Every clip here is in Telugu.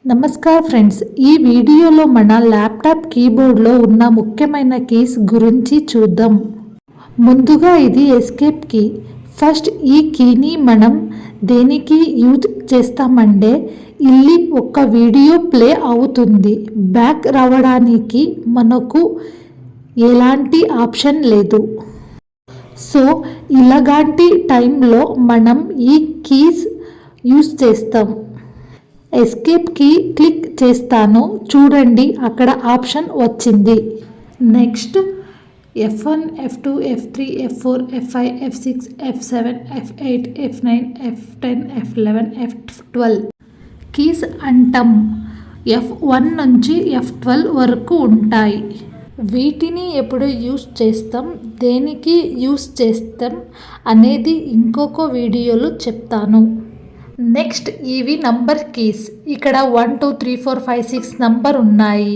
నమస్కారం ఫ్రెండ్స్, ఈ వీడియోలో మన ల్యాప్టాప్ కీబోర్డ్లో ఉన్న ముఖ్యమైన కీస్ గురించి చూద్దాం. ముందుగా ఇది ఎస్కేప్ కీ. ఫస్ట్ ఈ కీని మనం దేనికి యూజ్ చేస్తామంటే ఇల్లి ఒక వీడియో ప్లే అవుతుంది. బ్యాక్ రావడానికి మనకు ఎలాంటి ఆప్షన్ లేదు. సో ఇలాంటి టైంలో మనం ఈ కీస్ యూజ్ చేస్తాం. ఎస్కేప్ కీ క్లిక్ చేస్తాను, చూడండి అక్కడ ఆప్షన్ వచ్చింది. Next F1, F2, F3, F4, F5, F6, F7, F8, F9, F10, F11, F12 keys అంటాం. F1 నుంచి F12 వరకు ఉంటాయి. వీటిని ఎప్పుడు యూజ్ చేస్తాం, దేనికి యూజ్ చేస్తాం అనేది ఇంకొక వీడియోలో చెప్తాను. నెక్స్ట్ ఇవి నంబర్ కీస్. ఇక్కడ 1 2 3 4 5 6 నంబర్ ఉన్నాయి.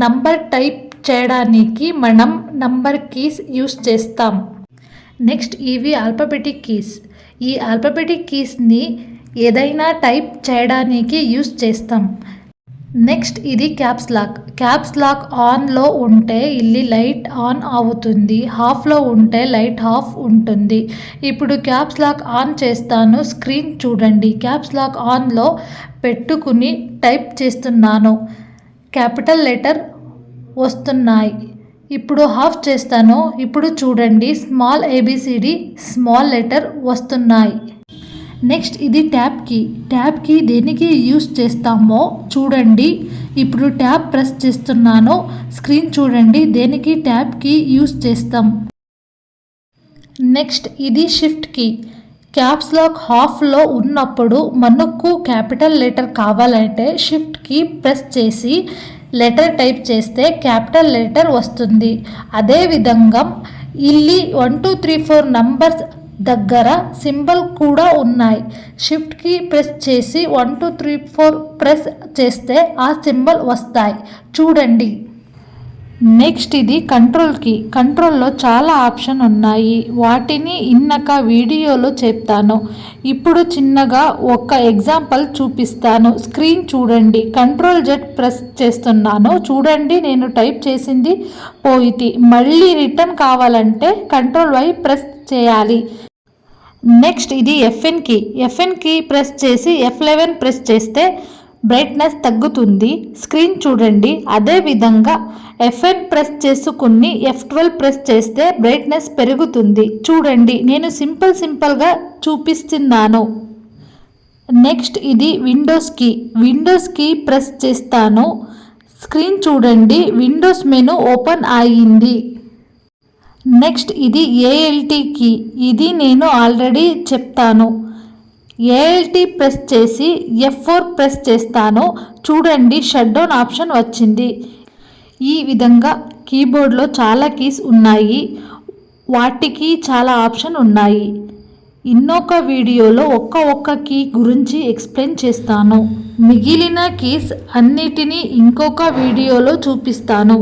నంబర్ టైప్ చేయడానికి మనం నంబర్ కీస్ యూస్ చేస్తాం. నెక్స్ట్ ఇవి ఆల్ఫాబెటిక్ కీస్. ఈ ఆల్ఫాబెటిక్ కీస్ని ఏదైనా టైప్ చేయడానికి యూస్ చేస్తాం. నెక్స్ట్ ఇది క్యాప్స్ లాక్. క్యాప్స్ లాక్ ఆన్లో ఉంటే ఇల్లి లైట్ ఆన్ అవుతుంది, హాఫ్లో ఉంటే లైట్ ఆఫ్ ఉంటుంది. ఇప్పుడు క్యాప్స్ లాక్ ఆన్ చేస్తాను, స్క్రీన్ చూడండి. క్యాప్స్ లాక్ ఆన్లో పెట్టుకుని టైప్ చేస్తున్నాను, క్యాపిటల్ లెటర్ వస్తున్నాయి. ఇప్పుడు ఆఫ్ చేస్తాను, ఇప్పుడు చూడండి స్మాల్ ABCD స్మాల్ లెటర్ వస్తున్నాయి. నెక్స్ట్ ఇది ట్యాబ్ కీ. ట్యాబ్ కీ దేనికి యూస్ చేస్తామో చూడండి. ఇప్పుడు ట్యాబ్ ప్రెస్ చేస్తున్నాను, స్క్రీన్ చూడండి దేనికి ట్యాబ్ కీ యూస్ చేస్తాం. నెక్స్ట్ ఇది షిఫ్ట్ కీ. క్యాప్స్ లాక్ హాఫ్లో ఉన్నప్పుడు మనకు క్యాపిటల్ లెటర్ కావాలంటే షిఫ్ట్ కీ ప్రెస్ చేసి లెటర్ టైప్ చేస్తే క్యాపిటల్ లెటర్ వస్తుంది. అదేవిధంగా ఇల్లి 1 2 3 4 నంబర్స్ దగ్గర సింబల్ కూడా ఉన్నాయి. షిఫ్ట్ కీ ప్రెస్ చేసి 1 2 3 4 ప్రెస్ చేస్తే ఆ సింబల్ వస్తాయి, చూడండి. నెక్స్ట్ ఇది కంట్రోల్ కీ. కంట్రోల్లో చాలా ఆప్షన్ ఉన్నాయి, వాటిని ఇన్నక వీడియోలో చెప్తాను. ఇప్పుడు చిన్నగా ఒక ఎగ్జాంపుల్ చూపిస్తాను, స్క్రీన్ చూడండి. Ctrl+Z ప్రెస్ చేస్తున్నాను, చూడండి నేను టైప్ చేసింది పోయింది. మళ్ళీ రిటర్న్ కావాలంటే Ctrl+Y ప్రెస్ చేయాలి. నెక్స్ట్ ఇది FN key. FN key press చేసి F11 ప్రెస్ చేస్తే బ్రైట్నెస్ తగ్గుతుంది, స్క్రీన్ చూడండి. అదేవిధంగా FN ప్రెస్ చేసుకుని F12 ప్రెస్ చేస్తే బ్రైట్నెస్ పెరుగుతుంది, చూడండి. నేను సింపుల్గా చూపిస్తున్నాను. నెక్స్ట్ ఇది Windows key. Windows key press చేస్తాను, స్క్రీన్ చూడండి. విండోస్ మెనూ ఓపెన్ అయ్యింది. నెక్స్ట్ ఇది ALT కీ. ఇది నేను ఆల్రెడీ చెప్తాను. ALT ప్రెస్ చేసి F4 ప్రెస్ చేస్తాను, చూడండి షట్ డౌన్ ఆప్షన్ వచ్చింది. ఈ విధంగా కీబోర్డ్లో చాలా కీస్ ఉన్నాయి, వాటికి చాలా ఆప్షన్ ఉన్నాయి. ఇంకొక వీడియోలో ఒక్క కీ గురించి ఎక్స్ప్లెయిన్ చేస్తాను. మిగిలిన కీస్ అన్నిటినీ ఇంకొక వీడియోలో చూపిస్తాను.